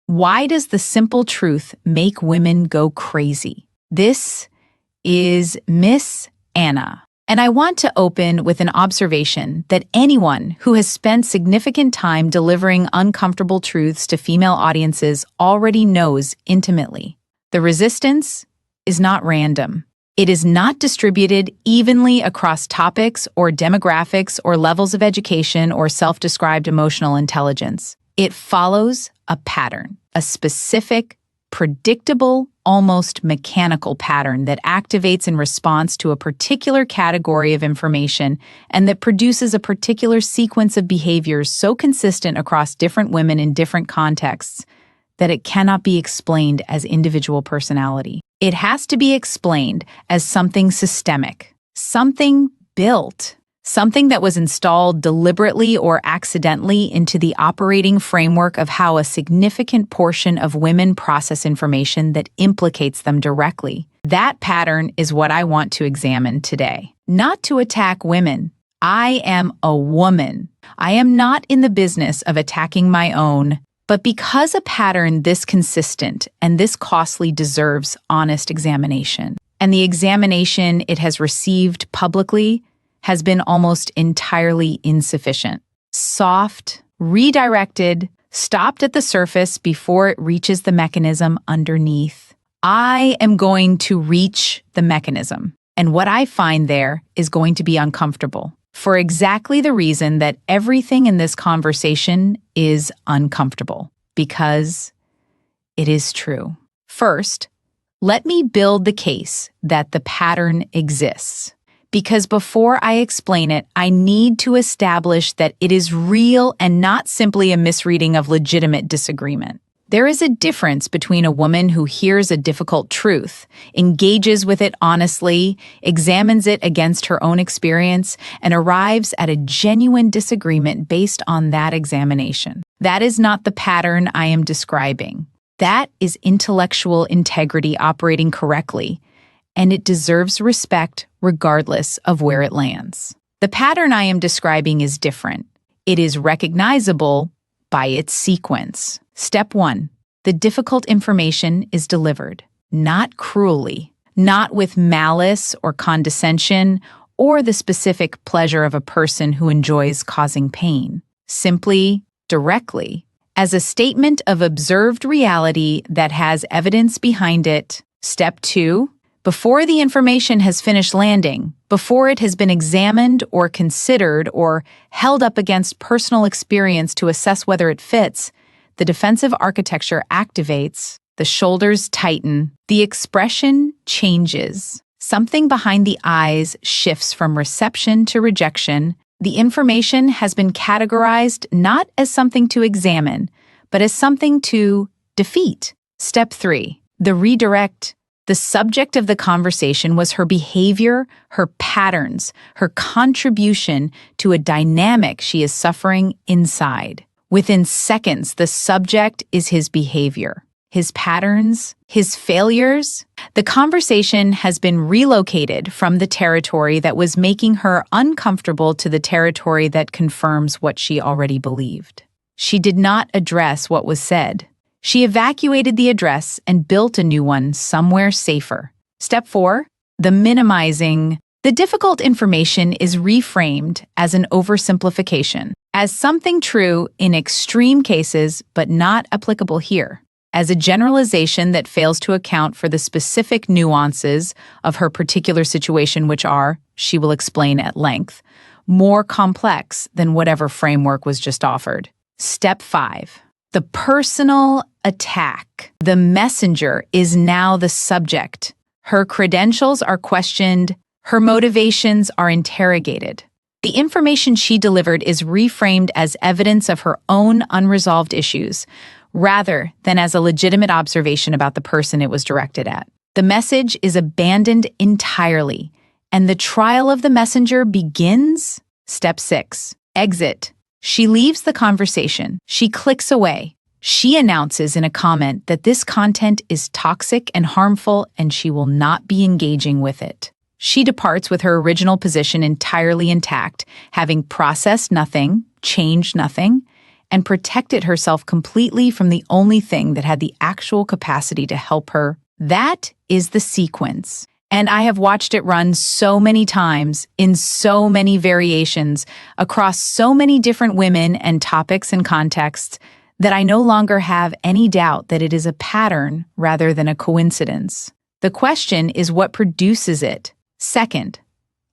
Why does the simple truth make women go crazy? This is Miss Anna, and I want to open with an observation that anyone who has spent significant time delivering uncomfortable truths to female audiences already knows intimately. The resistance is not random. It is not distributed evenly across topics or demographics or levels of education or self-described emotional intelligence. It follows a pattern, a specific, predictable, almost mechanical pattern that activates in response to a particular category of information and that produces a particular sequence of behaviors so consistent across different women in different contexts that it cannot be explained as individual personality. It has to be explained as something systemic, something built, something that was installed deliberately or accidentally into the operating framework of how a significant portion of women process information that implicates them directly. That pattern is what I want to examine today. Not to attack women. I am a woman. I am not in the business of attacking my own. But because a pattern this consistent and this costly deserves honest examination, and the examination it has received publicly has been almost entirely insufficient, soft, redirected, stopped at the surface before it reaches the mechanism underneath, I am going to reach the mechanism, and what I find there is going to be uncomfortable. For exactly the reason that everything in this conversation is uncomfortable, because it is true. First, let me build the case that the pattern exists, because before I explain it, I need to establish that it is real and not simply a misreading of legitimate disagreement. There is a difference between a woman who hears a difficult truth, engages with it honestly, examines it against her own experience, and arrives at a genuine disagreement based on that examination. That is not the pattern I am describing. That is intellectual integrity operating correctly, and it deserves respect regardless of where it lands. The pattern I am describing is different. It is recognizable by its sequence. Step 1. The difficult information is delivered, not cruelly, not with malice or condescension or the specific pleasure of a person who enjoys causing pain. Simply, directly, as a statement of observed reality that has evidence behind it. Step 2. Before the information has finished landing, before it has been examined or considered or held up against personal experience to assess whether it fits, the defensive architecture activates, the shoulders tighten, the expression changes. Something behind the eyes shifts from reception to rejection. The information has been categorized not as something to examine, but as something to defeat. Step 3. The redirect. The subject of the conversation was her behavior, her patterns, her contribution to a dynamic she is suffering inside. Within seconds, the subject is his behavior, his patterns, his failures. The conversation has been relocated from the territory that was making her uncomfortable to the territory that confirms what she already believed. She did not address what was said. She evacuated the address and built a new one somewhere safer. Step 4. The minimizing. The difficult information is reframed as an oversimplification, as something true in extreme cases but not applicable here, as a generalization that fails to account for the specific nuances of her particular situation, which are, she will explain at length, more complex than whatever framework was just offered. Step 5. The personal attack. The messenger is now the subject. Her credentials are questioned. Her motivations are interrogated. The information she delivered is reframed as evidence of her own unresolved issues, rather than as a legitimate observation about the person it was directed at. The message is abandoned entirely, and the trial of the messenger begins. Step 6. Exit. She leaves the conversation. She clicks away. She announces in a comment that this content is toxic and harmful, and she will not be engaging with it. She departs with her original position entirely intact, having processed nothing, changed nothing, and protected herself completely from the only thing that had the actual capacity to help her. That is the sequence. And I have watched it run so many times in so many variations across so many different women and topics and contexts that I no longer have any doubt that it is a pattern rather than a coincidence. The question is what produces it. Second,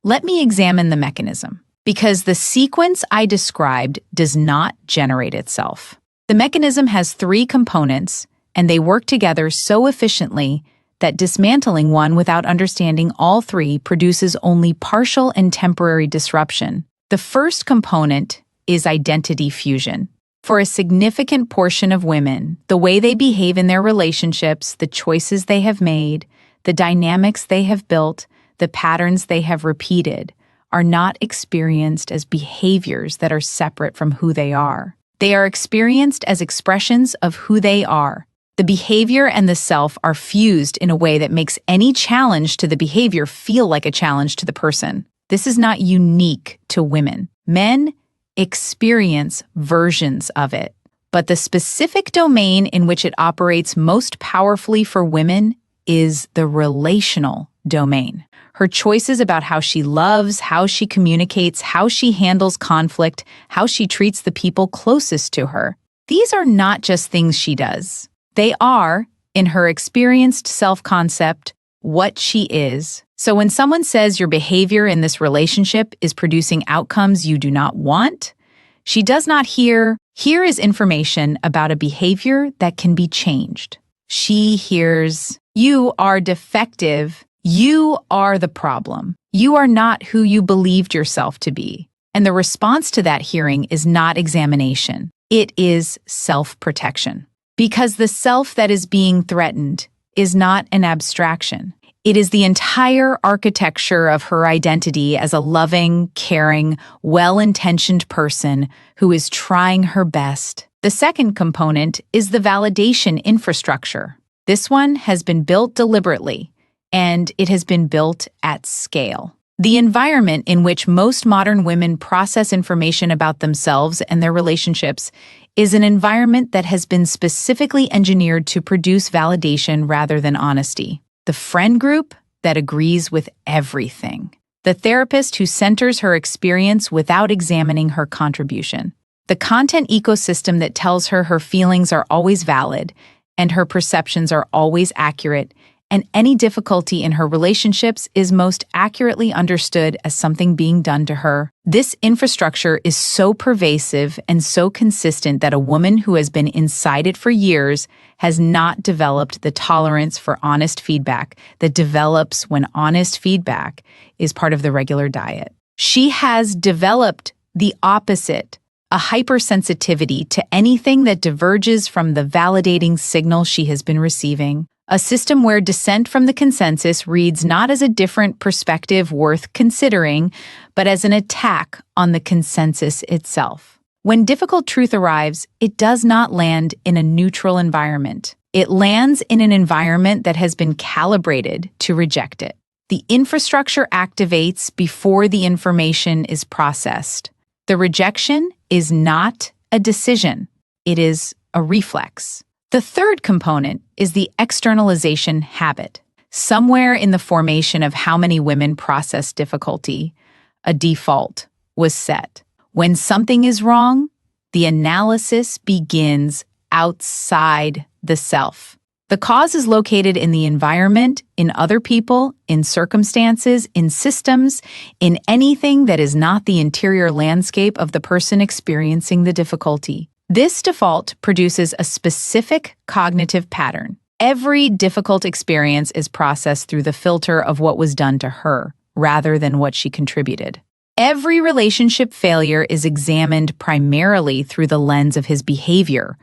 let me examine the mechanism, because the sequence I described does not generate itself. The mechanism has three components, and they work together so efficiently that dismantling one without understanding all three produces only partial and temporary disruption. The first component is identity fusion. For a significant portion of women, the way they behave in their relationships, the choices they have made, the dynamics they have built, the patterns they have repeated, are not experienced as behaviors that are separate from who they are. They are experienced as expressions of who they are. The behavior and the self are fused in a way that makes any challenge to the behavior feel like a challenge to the person. This is not unique to women. Men experience versions of it, but the specific domain in which it operates most powerfully for women is the relational domain. Her choices about how she loves, how she communicates, how she handles conflict, how she treats the people closest to her. These are not just things she does. They are, in her experienced self-concept, what she is. So when someone says your behavior in this relationship is producing outcomes you do not want, she does not hear, here is information about a behavior that can be changed. She hears, you are defective. You are the problem. You are not who you believed yourself to be. And the response to that hearing is not examination. It is self-protection. Because the self that is being threatened is not an abstraction. It is the entire architecture of her identity as a loving, caring, well-intentioned person who is trying her best. The second component is the validation infrastructure. This one has been built deliberately, and it has been built at scale. The environment in which most modern women process information about themselves and their relationships is an environment that has been specifically engineered to produce validation rather than honesty. The friend group that agrees with everything. The therapist who centers her experience without examining her contribution. The content ecosystem that tells her her feelings are always valid and her perceptions are always accurate, and any difficulty in her relationships is most accurately understood as something being done to her. This infrastructure is so pervasive and so consistent that a woman who has been inside it for years has not developed the tolerance for honest feedback that develops when honest feedback is part of the regular diet. She has developed the opposite, a hypersensitivity to anything that diverges from the validating signal she has been receiving. A system where dissent from the consensus reads not as a different perspective worth considering, but as an attack on the consensus itself. When difficult truth arrives, it does not land in a neutral environment. It lands in an environment that has been calibrated to reject it. The infrastructure activates before the information is processed. The rejection is not a decision. It is a reflex. The third component is the externalization habit. Somewhere in the formation of how many women process difficulty, a default was set. When something is wrong, the analysis begins outside the self. The cause is located in the environment, in other people, in circumstances, in systems, in anything that is not the interior landscape of the person experiencing the difficulty. This default produces a specific cognitive pattern. Every difficult experience is processed through the filter of what was done to her, rather than what she contributed. Every relationship failure is examined primarily through the lens of his behavior,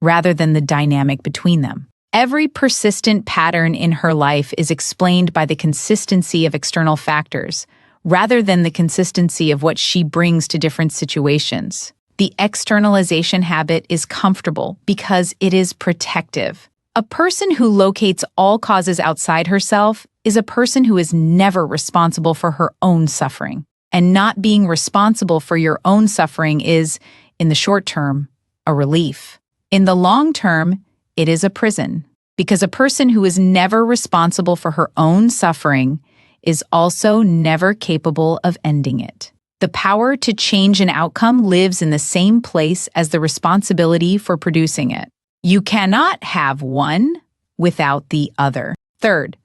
rather than the dynamic between them. Every persistent pattern in her life is explained by the consistency of external factors, rather than the consistency of what she brings to different situations. The externalization habit is comfortable because it is protective. A person who locates all causes outside herself is a person who is never responsible for her own suffering. And not being responsible for your own suffering is, in the short term, a relief. In the long term, it is a prison, because a person who is never responsible for her own suffering is also never capable of ending it. The power to change an outcome lives in the same place as the responsibility for producing it. You cannot have one without the other. Third,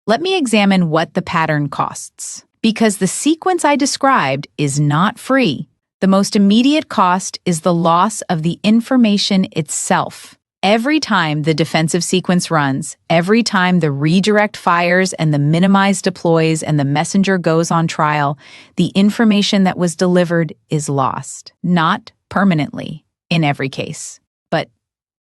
let me examine what the pattern costs. Because the sequence I described is not free, the most immediate cost is the loss of the information itself. Every time the defensive sequence runs, every time the redirect fires and the minimize deploys and the messenger goes on trial, the information that was delivered is lost. Not permanently, in every case, but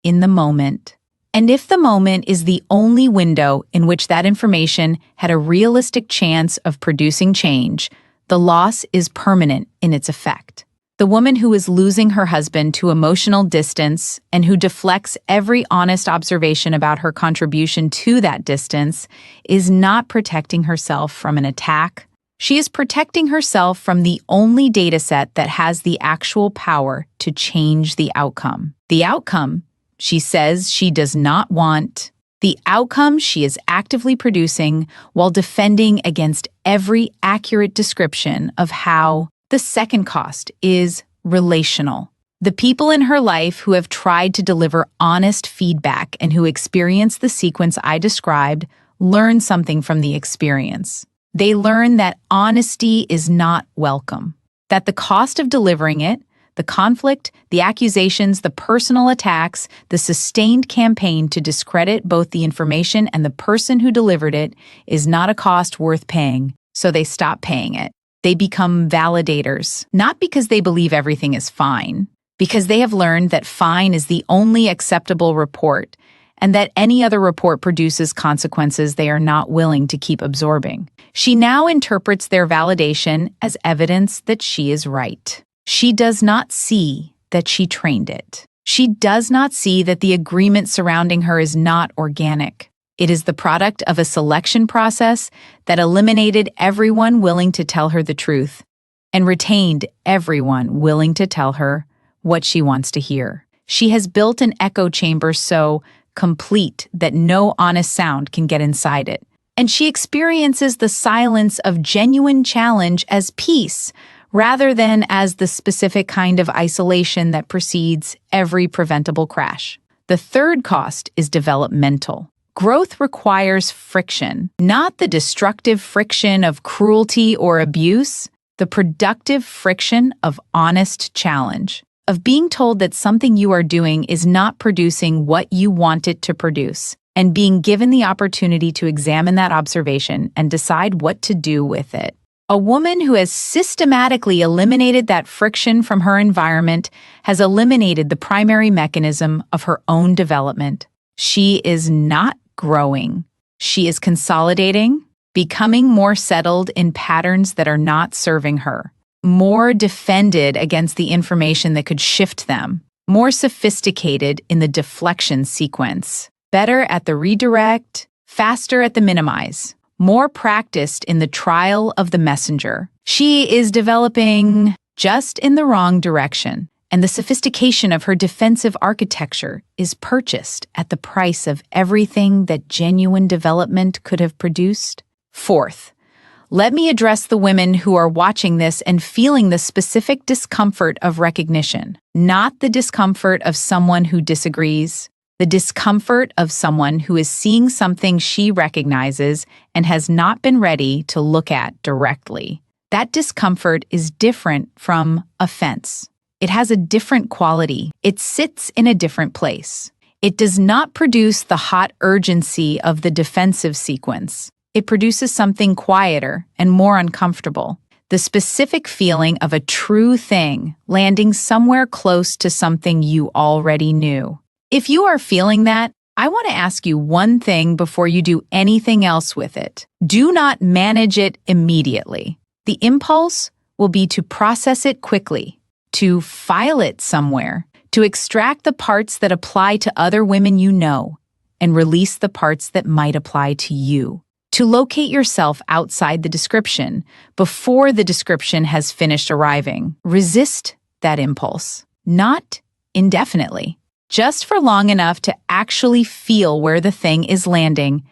in the moment. And if the moment is the only window in which that information had a realistic chance of producing change, the loss is permanent in its effect. The woman who is losing her husband to emotional distance and who deflects every honest observation about her contribution to that distance is not protecting herself from an attack. She is protecting herself from the only dataset that has the actual power to change the outcome. The outcome she says she does not want. The outcome she is actively producing while defending against every accurate description of how. The second cost is relational. The people in her life who have tried to deliver honest feedback and who experience the sequence I described learn something from the experience. They learn that honesty is not welcome, that the cost of delivering it, the conflict, the accusations, the personal attacks, the sustained campaign to discredit both the information and the person who delivered it is not a cost worth paying, so they stop paying it. They become validators, not because they believe everything is fine, because they have learned that fine is the only acceptable report, and that any other report produces consequences they are not willing to keep absorbing. She now interprets their validation as evidence that she is right. She does not see that she trained it. She does not see that the agreement surrounding her is not organic. It is the product of a selection process that eliminated everyone willing to tell her the truth and retained everyone willing to tell her what she wants to hear. She has built an echo chamber so complete that no honest sound can get inside it. And she experiences the silence of genuine challenge as peace, rather than as the specific kind of isolation that precedes every preventable crash. The third cost is developmental. Growth requires friction, not the destructive friction of cruelty or abuse, the productive friction of honest challenge, of being told that something you are doing is not producing what you want it to produce, and being given the opportunity to examine that observation and decide what to do with it. A woman who has systematically eliminated that friction from her environment has eliminated the primary mechanism of her own development. She is not growing. She is consolidating, becoming more settled in patterns that are not serving her, more defended against the information that could shift them, more sophisticated in the deflection sequence, better at the redirect, faster at the minimize, more practiced in the trial of the messenger. She is developing just in the wrong direction, and the sophistication of her defensive architecture is purchased at the price of everything that genuine development could have produced. Fourth, let me address the women who are watching this and feeling the specific discomfort of recognition, not the discomfort of someone who disagrees, the discomfort of someone who is seeing something she recognizes and has not been ready to look at directly. That discomfort is different from offense. It has a different quality. It sits in a different place. It does not produce the hot urgency of the defensive sequence. It produces something quieter and more uncomfortable. The specific feeling of a true thing landing somewhere close to something you already knew. If you are feeling that, I want to ask you one thing before you do anything else with it. Do not manage it immediately. The impulse will be to process it quickly, to file it somewhere, to extract the parts that apply to other women you know, and release the parts that might apply to you. To locate yourself outside the description before the description has finished arriving. Resist that impulse. Not indefinitely, just for long enough to actually feel where the thing is landing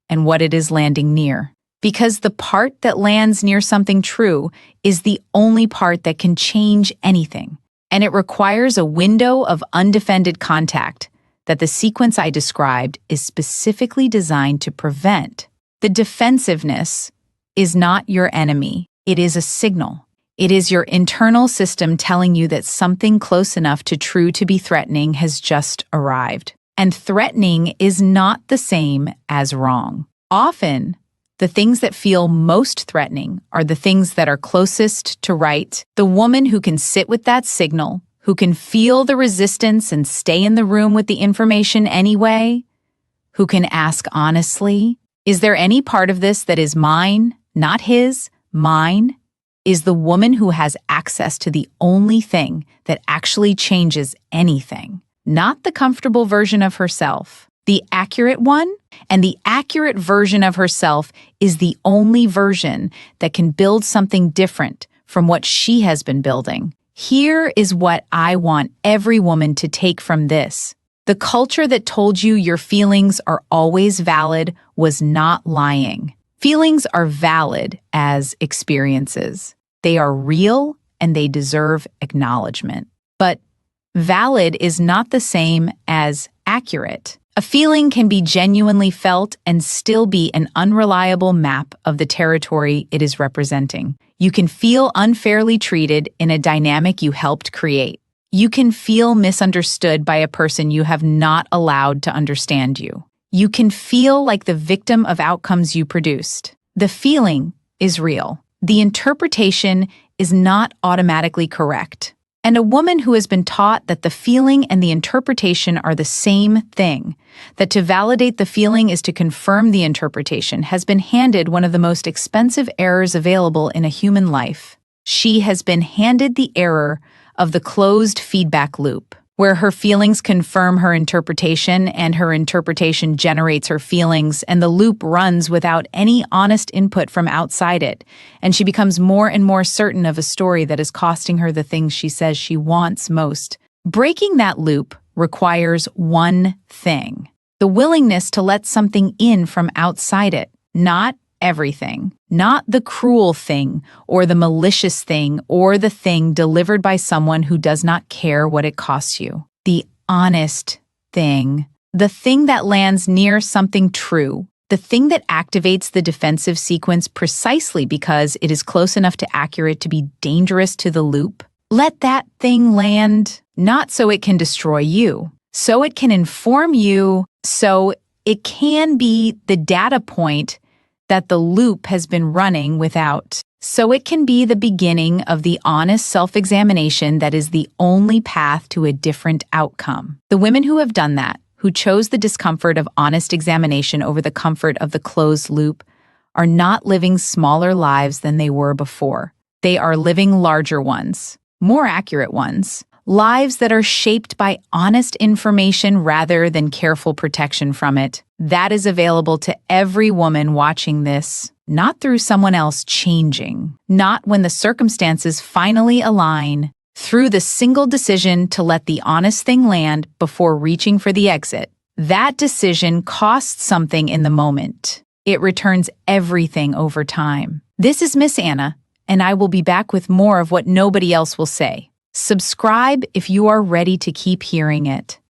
and what it is landing near. Because the part that lands near something true is the only part that can change anything. And it requires a window of undefended contact that the sequence I described is specifically designed to prevent. The defensiveness is not your enemy. It is a signal. It is your internal system telling you that something close enough to true to be threatening has just arrived. And threatening is not the same as wrong. Often, the things that feel most threatening are the things that are closest to right. The woman who can sit with that signal, who can feel the resistance and stay in the room with the information anyway, who can ask honestly, is there any part of this that is mine, not his, mine, is the woman who has access to the only thing that actually changes anything, not the comfortable version of herself. The accurate one, and the accurate version of herself is the only version that can build something different from what she has been building. Here is what I want every woman to take from this. The culture that told you your feelings are always valid was not lying. Feelings are valid as experiences. They are real and they deserve acknowledgement. But valid is not the same as accurate. A feeling can be genuinely felt and still be an unreliable map of the territory it is representing. You can feel unfairly treated in a dynamic you helped create. You can feel misunderstood by a person you have not allowed to understand you. You can feel like the victim of outcomes you produced. The feeling is real. The interpretation is not automatically correct. And a woman who has been taught that the feeling and the interpretation are the same thing, that to validate the feeling is to confirm the interpretation, has been handed one of the most expensive errors available in a human life. She has been handed the error of the closed feedback loop, where her feelings confirm her interpretation and her interpretation generates her feelings, and the loop runs without any honest input from outside it, and she becomes more and more certain of a story that is costing her the things she says she wants most. Breaking that loop requires one thing: the willingness to let something in from outside it, not everything, not the cruel thing or the malicious thing or the thing delivered by someone who does not care what it costs you. The honest thing, the thing that lands near something true, the thing that activates the defensive sequence precisely because it is close enough to accurate to be dangerous to the loop. Let that thing land, not so it can destroy you, so it can inform you, so it can be the data point that the loop has been running without. So it can be the beginning of the honest self-examination that is the only path to a different outcome. The women who have done that, who chose the discomfort of honest examination over the comfort of the closed loop, are not living smaller lives than they were before. They are living larger ones, more accurate ones, lives that are shaped by honest information rather than careful protection from it. That is available to every woman watching this, not through someone else changing, not when the circumstances finally align, through the single decision to let the honest thing land before reaching for the exit. That decision costs something in the moment. It returns everything over time. This is Miss Anna, and I will be back with more of what nobody else will say. Subscribe if you are ready to keep hearing it.